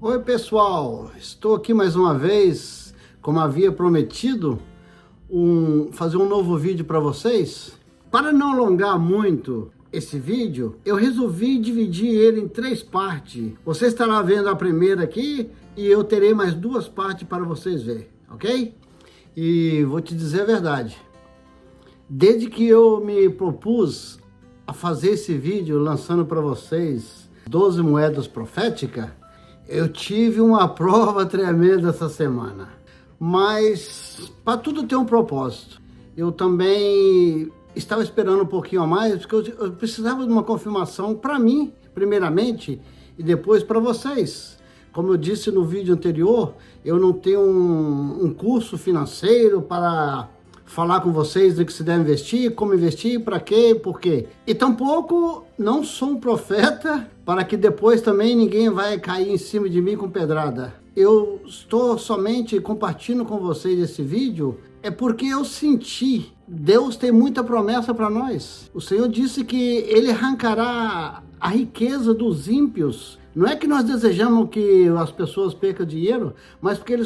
Oi pessoal, estou aqui mais uma vez, como havia prometido, fazer um novo vídeo para vocês. Para não alongar muito esse vídeo, eu resolvi dividir ele em 3 partes. Você estará vendo a primeira aqui e eu terei mais 2 partes para vocês verem, ok? E vou te dizer a verdade, desde que eu me propus a fazer esse vídeo lançando para vocês 12 moedas proféticas, eu tive uma prova tremenda essa semana, mas para tudo tem um propósito. Eu também estava esperando um pouquinho a mais, porque eu precisava de uma confirmação para mim, primeiramente, e depois para vocês. Como eu disse no vídeo anterior, eu não tenho um curso financeiro para falar com vocês do que se deve investir, como investir, para quê, por quê. E tampouco não sou um profeta para que depois também ninguém vai cair em cima de mim com pedrada. Eu estou somente compartilhando com vocês esse vídeo, é porque eu senti, Deus tem muita promessa para nós. O Senhor disse que Ele arrancará a riqueza dos ímpios. Não é que nós desejamos que as pessoas percam dinheiro, mas porque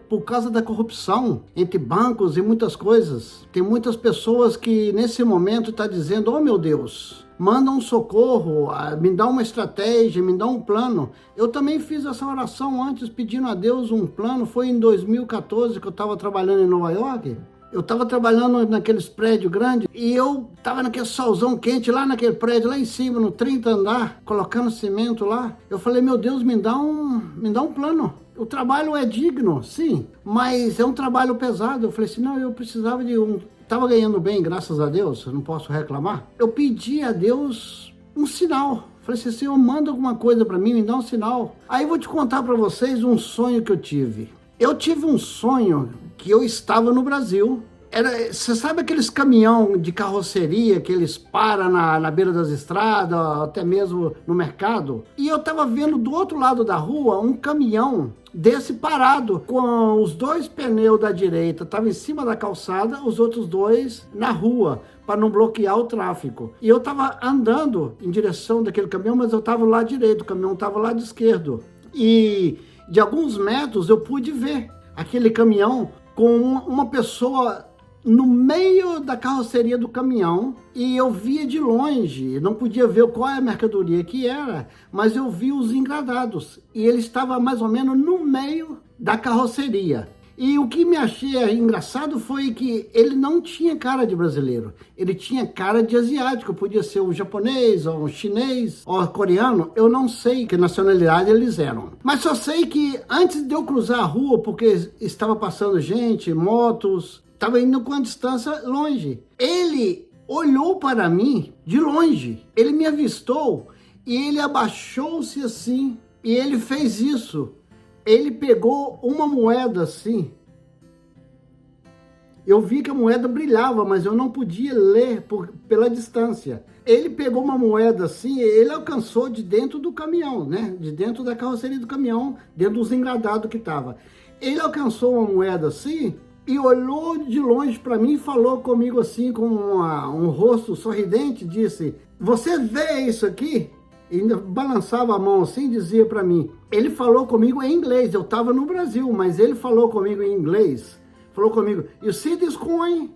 por causa da corrupção entre bancos e muitas coisas. Tem muitas pessoas que nesse momento estão dizendo, oh meu Deus, manda um socorro, me dá uma estratégia, me dá um plano. Eu também fiz essa oração antes, pedindo a Deus um plano. Foi em 2014 que eu estava trabalhando em Nova York. Eu estava trabalhando naqueles prédios grandes e eu estava naquele solzão quente lá naquele prédio, lá em cima, no 30º andar, colocando cimento lá. Eu falei, meu Deus, me dá um plano. O trabalho é digno, sim, mas é um trabalho pesado. Eu falei assim, não, eu precisava de Estava ganhando bem, graças a Deus, eu não posso reclamar. Eu pedi a Deus um sinal. Falei assim, Senhor, manda alguma coisa para mim, me dá um sinal. Aí eu vou te contar para vocês um sonho que eu tive. Eu tive um sonho que eu estava no Brasil. Você sabe aqueles caminhão de carroceria que eles param na beira das estradas, até mesmo no mercado? E eu estava vendo do outro lado da rua um caminhão desse parado, com os 2 pneus da direita, estava em cima da calçada, os outros 2 na rua, para não bloquear o tráfego. E eu estava andando em direção daquele caminhão, mas eu estava do lado direito, o caminhão estava do lado esquerdo. E de alguns metros eu pude ver aquele caminhão com uma pessoa no meio da carroceria do caminhão, e eu via de longe, não podia ver qual é a mercadoria que era, mas eu vi os engradados, e ele estava mais ou menos no meio da carroceria. E o que me achei engraçado foi que ele não tinha cara de brasileiro, ele tinha cara de asiático, podia ser um japonês, ou um chinês, ou coreano, eu não sei que nacionalidade eles eram. Mas só sei que antes de eu cruzar a rua, porque estava passando gente, motos, estava indo com a distância longe, ele olhou para mim de longe, ele me avistou e ele abaixou-se assim, e ele fez isso. Ele pegou uma moeda assim. Eu vi que a moeda brilhava, mas eu não podia ler pela distância. Ele pegou uma moeda assim, ele alcançou de dentro do caminhão, né? De dentro da carroceria do caminhão, dentro dos engradados que estava. Ele alcançou uma moeda assim e olhou de longe para mim e falou comigo assim, com um rosto sorridente, disse, você vê isso aqui? E ainda balançava a mão assim, dizia para mim. Ele falou comigo em inglês, eu estava no Brasil, mas ele falou comigo em inglês. Falou comigo, you see this coin?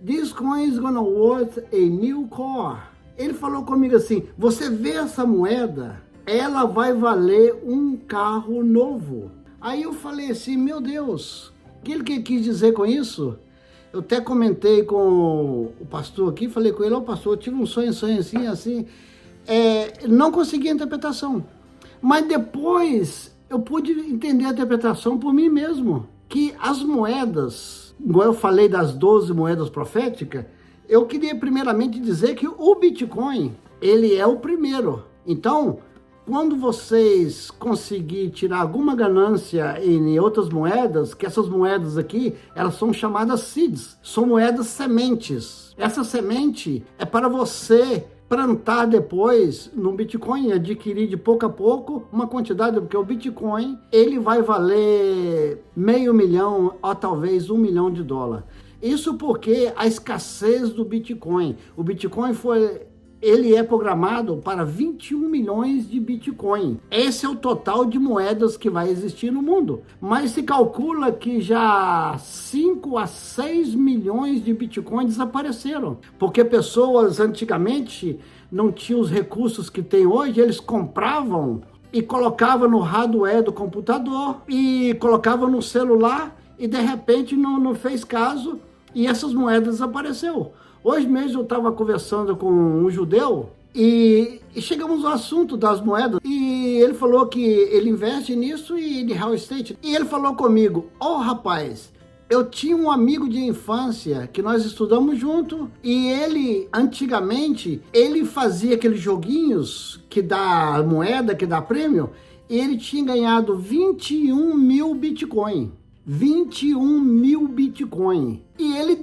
This coin is gonna worth a new car. Ele falou comigo assim, você vê essa moeda? Ela vai valer um carro novo. Aí eu falei assim, meu Deus, o que ele quis dizer com isso? Eu até comentei com o pastor aqui, falei com ele, pastor, eu tive um sonho assim, não consegui a interpretação, mas depois eu pude entender a interpretação por mim mesmo, que as moedas, igual eu falei das 12 moedas proféticas, eu queria primeiramente dizer que o Bitcoin, ele é o primeiro. Então, quando vocês conseguirem tirar alguma ganância em outras moedas, que essas moedas aqui, elas são chamadas seeds, são moedas sementes. Essa semente é para você plantar depois no Bitcoin, adquirir de pouco a pouco uma quantidade, porque o Bitcoin, ele vai valer $500 mil ou talvez $1 milhão. Isso porque a escassez do Bitcoin. O Bitcoin ele é programado para 21 milhões de Bitcoin. Esse é o total de moedas que vai existir no mundo. Mas se calcula que já 5 a 6 milhões de Bitcoin desapareceram. Porque pessoas antigamente não tinham os recursos que tem hoje, eles compravam e colocavam no hardware do computador e colocavam no celular e de repente não fez caso e essas moedas desapareceram. Hoje mesmo eu estava conversando com um judeu e chegamos ao assunto das moedas e ele falou que ele investe nisso e de real estate. E ele falou comigo, rapaz, eu tinha um amigo de infância que nós estudamos junto e ele, antigamente, ele fazia aqueles joguinhos que dá moeda, que dá prêmio, e ele tinha ganhado 21 mil Bitcoin. 21 mil Bitcoin. E ele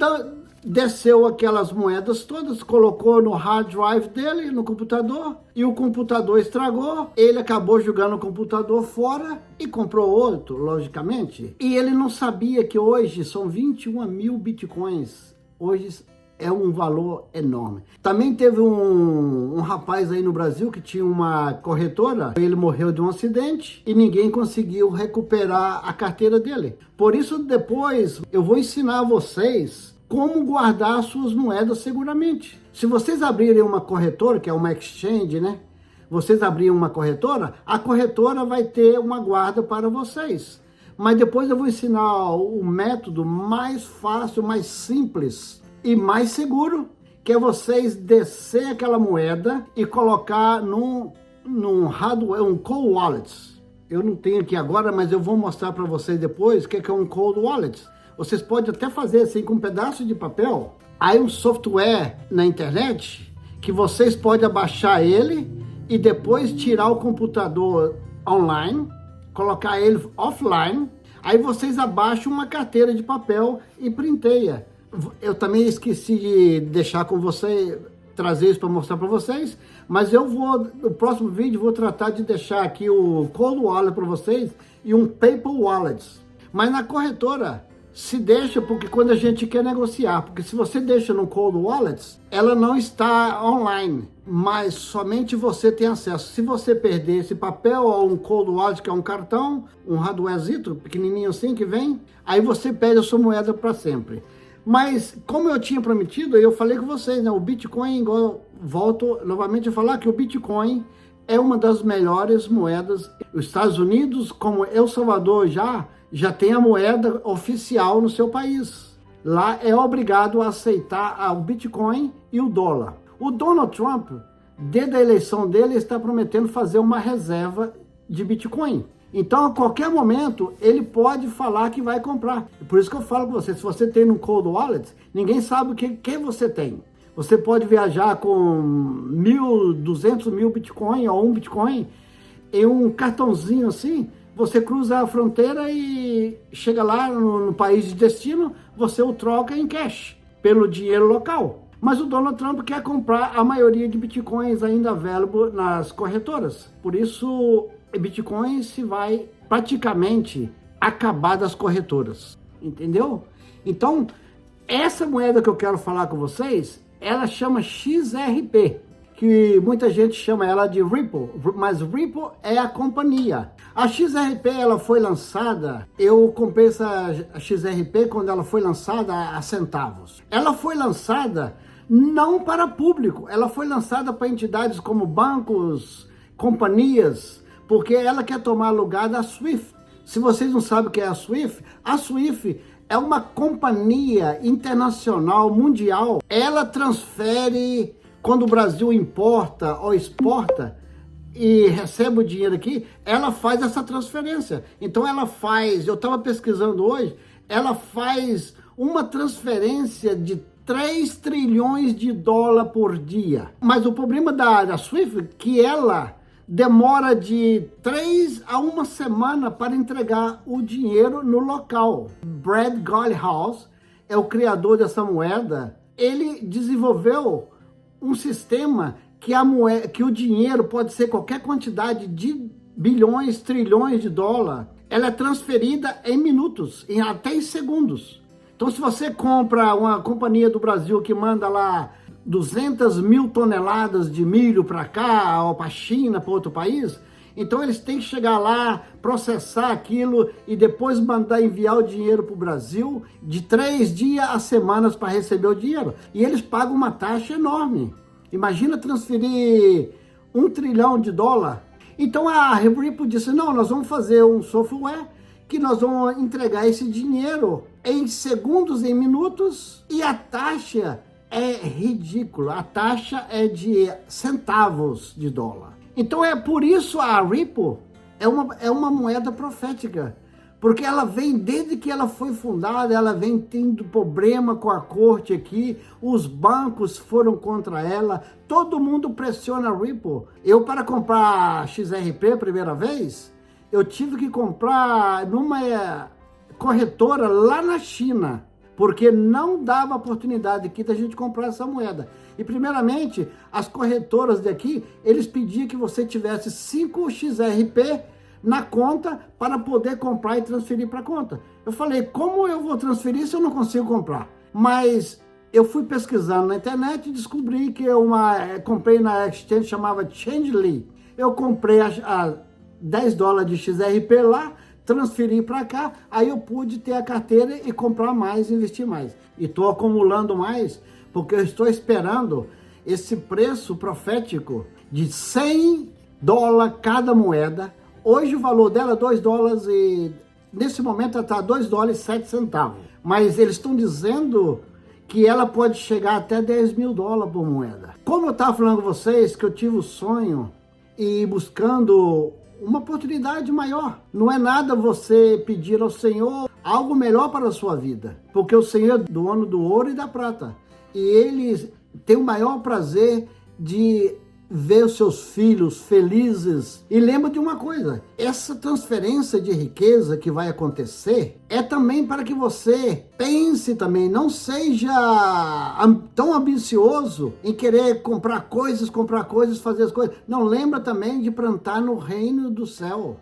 desceu aquelas moedas todas, colocou no hard drive dele, no computador, e o computador estragou, ele acabou jogando o computador fora e comprou outro, logicamente. E ele não sabia que hoje são 21 mil Bitcoins. Hoje é um valor enorme. Também teve um rapaz aí no Brasil que tinha uma corretora, ele morreu de um acidente e ninguém conseguiu recuperar a carteira dele. Por isso, depois eu vou ensinar vocês como guardar suas moedas seguramente. Se vocês abrirem uma corretora, que é uma exchange, né? Vocês abrirem uma corretora, a corretora vai ter uma guarda para vocês. Mas depois eu vou ensinar o método mais fácil, mais simples e mais seguro, que é vocês descer aquela moeda e colocar num hardware, um cold wallet. Eu não tenho aqui agora, mas eu vou mostrar para vocês depois o que é um cold wallet. Vocês podem até fazer assim com um pedaço de papel. Aí um software na internet que vocês podem abaixar ele e depois tirar o computador online, colocar ele offline. Aí vocês abaixam uma carteira de papel e printeia. Eu também esqueci de deixar com você, trazer isso para mostrar para vocês, mas eu vou, no próximo vídeo, vou tratar de deixar aqui o cold wallet para vocês e um paper wallet. Mas na corretora, se deixa, porque quando a gente quer negociar, porque se você deixa no cold wallet, ela não está online, mas somente você tem acesso. Se você perder esse papel ou um cold wallet, que é um cartão, um hardwarezito pequenininho assim que vem, aí você perde a sua moeda para sempre. Mas como eu tinha prometido, eu falei com vocês, né? O Bitcoin, volto novamente a falar que o Bitcoin é uma das melhores moedas. Os Estados Unidos, como El Salvador já tem a moeda oficial no seu país. Lá é obrigado a aceitar o Bitcoin e o dólar. O Donald Trump, desde a eleição dele, está prometendo fazer uma reserva de Bitcoin. Então, a qualquer momento, ele pode falar que vai comprar. Por isso que eu falo com você, se você tem um cold wallet, ninguém sabe o que você tem. Você pode viajar com 1.000, 200 mil Bitcoin ou 1 Bitcoin em um cartãozinho assim. Você cruza a fronteira e chega lá no país de destino, você o troca em cash, pelo dinheiro local. Mas o Donald Trump quer comprar a maioria de Bitcoins ainda available nas corretoras. Por isso, Bitcoin se vai praticamente acabar das corretoras, entendeu? Então, essa moeda que eu quero falar com vocês, ela chama XRP, que muita gente chama ela de Ripple, mas Ripple é a companhia. A XRP, ela foi lançada, eu comprei essa XRP quando ela foi lançada a centavos. Ela foi lançada não para público, ela foi lançada para entidades como bancos, companhias, porque ela quer tomar lugar da SWIFT. Se vocês não sabem o que é a SWIFT é uma companhia internacional, mundial. Ela transfere, quando o Brasil importa ou exporta e recebe o dinheiro aqui, ela faz essa transferência. Então ela faz, eu estava pesquisando hoje, ela faz uma transferência de 3 trilhões de dólares por dia. Mas o problema da SWIFT é que ela demora de 3 a 1 semana para entregar o dinheiro no local. Brad Garlinghouse é o criador dessa moeda. Ele desenvolveu um sistema que o dinheiro pode ser qualquer quantidade de bilhões, trilhões de dólares. Ela é transferida em minutos, até em segundos. Então, se você compra uma companhia do Brasil que manda lá 200 mil toneladas de milho para cá, ou para a China, para outro país. Então eles têm que chegar lá, processar aquilo e depois mandar enviar o dinheiro para o Brasil de 3 dias a semanas para receber o dinheiro. E eles pagam uma taxa enorme. Imagina transferir $1 trilhão. Então a Ripple disse, não, nós vamos fazer um software que nós vamos entregar esse dinheiro em segundos, em minutos, e a taxa é ridícula. A taxa é de centavos de dólar. Então é por isso a Ripple é uma moeda profética, porque ela vem, desde que ela foi fundada, ela vem tendo problema com a corte aqui, os bancos foram contra ela, todo mundo pressiona a Ripple. Eu, para comprar XRP a primeira vez, eu tive que comprar numa corretora lá na China, porque não dava oportunidade aqui da gente comprar essa moeda. E primeiramente, as corretoras daqui, eles pediam que você tivesse 5 XRP na conta para poder comprar e transferir para a conta. Eu falei, como eu vou transferir se eu não consigo comprar? Mas eu fui pesquisando na internet e descobri que comprei na exchange, chamava Changely. Eu comprei a $10 de XRP lá, transferi para cá, aí eu pude ter a carteira e comprar mais, investir mais. E estou acumulando mais, porque eu estou esperando esse preço profético de $100 cada moeda. Hoje o valor dela é $2 e nesse momento ela está $2,07. Mas eles estão dizendo que ela pode chegar até $10 mil por moeda. Como eu estava falando com vocês, que eu tive o sonho e buscando uma oportunidade maior. Não é nada você pedir ao Senhor algo melhor para a sua vida, porque o Senhor é dono do ouro e da prata. E Ele tem o maior prazer de ver os seus filhos felizes. E lembra de uma coisa, essa transferência de riqueza que vai acontecer é também para que você pense também, não seja tão ambicioso em querer comprar coisas, fazer as coisas. Não, lembra também de plantar no reino do céu.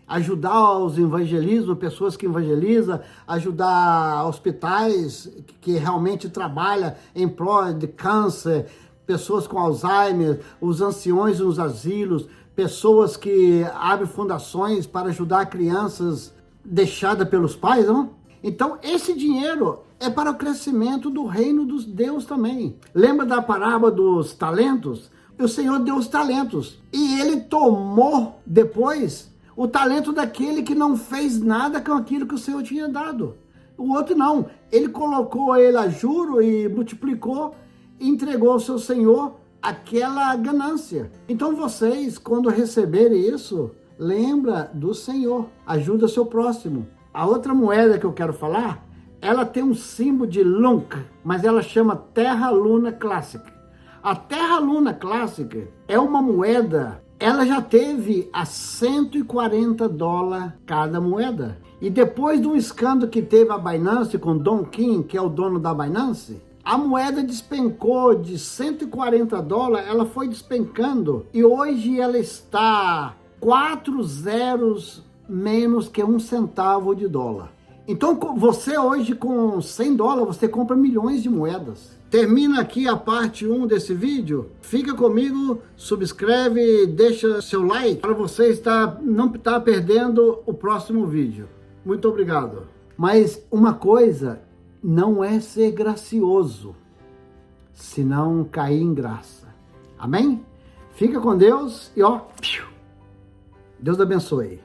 Ajudar aos evangelismos, pessoas que evangelizam, ajudar hospitais que realmente trabalham em prol de câncer, pessoas com Alzheimer, os anciões nos asilos, pessoas que abrem fundações para ajudar crianças deixadas pelos pais, não? Então, esse dinheiro é para o crescimento do reino dos Deus também. Lembra da parábola dos talentos? O Senhor deu os talentos e Ele tomou depois o talento daquele que não fez nada com aquilo que o Senhor tinha dado. O outro não, Ele colocou ele a juro e multiplicou, entregou ao seu Senhor aquela ganância. Então vocês, quando receberem isso, lembra do Senhor, ajuda seu próximo. A outra moeda que eu quero falar, ela tem um símbolo de Lunk, mas ela chama Terra Luna Classic. A Terra Luna Classic é uma moeda, ela já teve a $140 cada moeda. E depois de um escândalo que teve a Binance com Don Kim, que é o dono da Binance, a moeda despencou de $140, ela foi despencando e hoje ela está 4 zeros menos que 1 centavo de dólar. Então você hoje com $100 você compra milhões de moedas. Termina aqui a parte 1 desse vídeo. Fica comigo, subscreve, deixa seu like para você não estar perdendo o próximo vídeo. Muito obrigado. Mas uma coisa, não é ser gracioso, senão cair em graça. Amém? Fica com Deus e ó, Deus abençoe.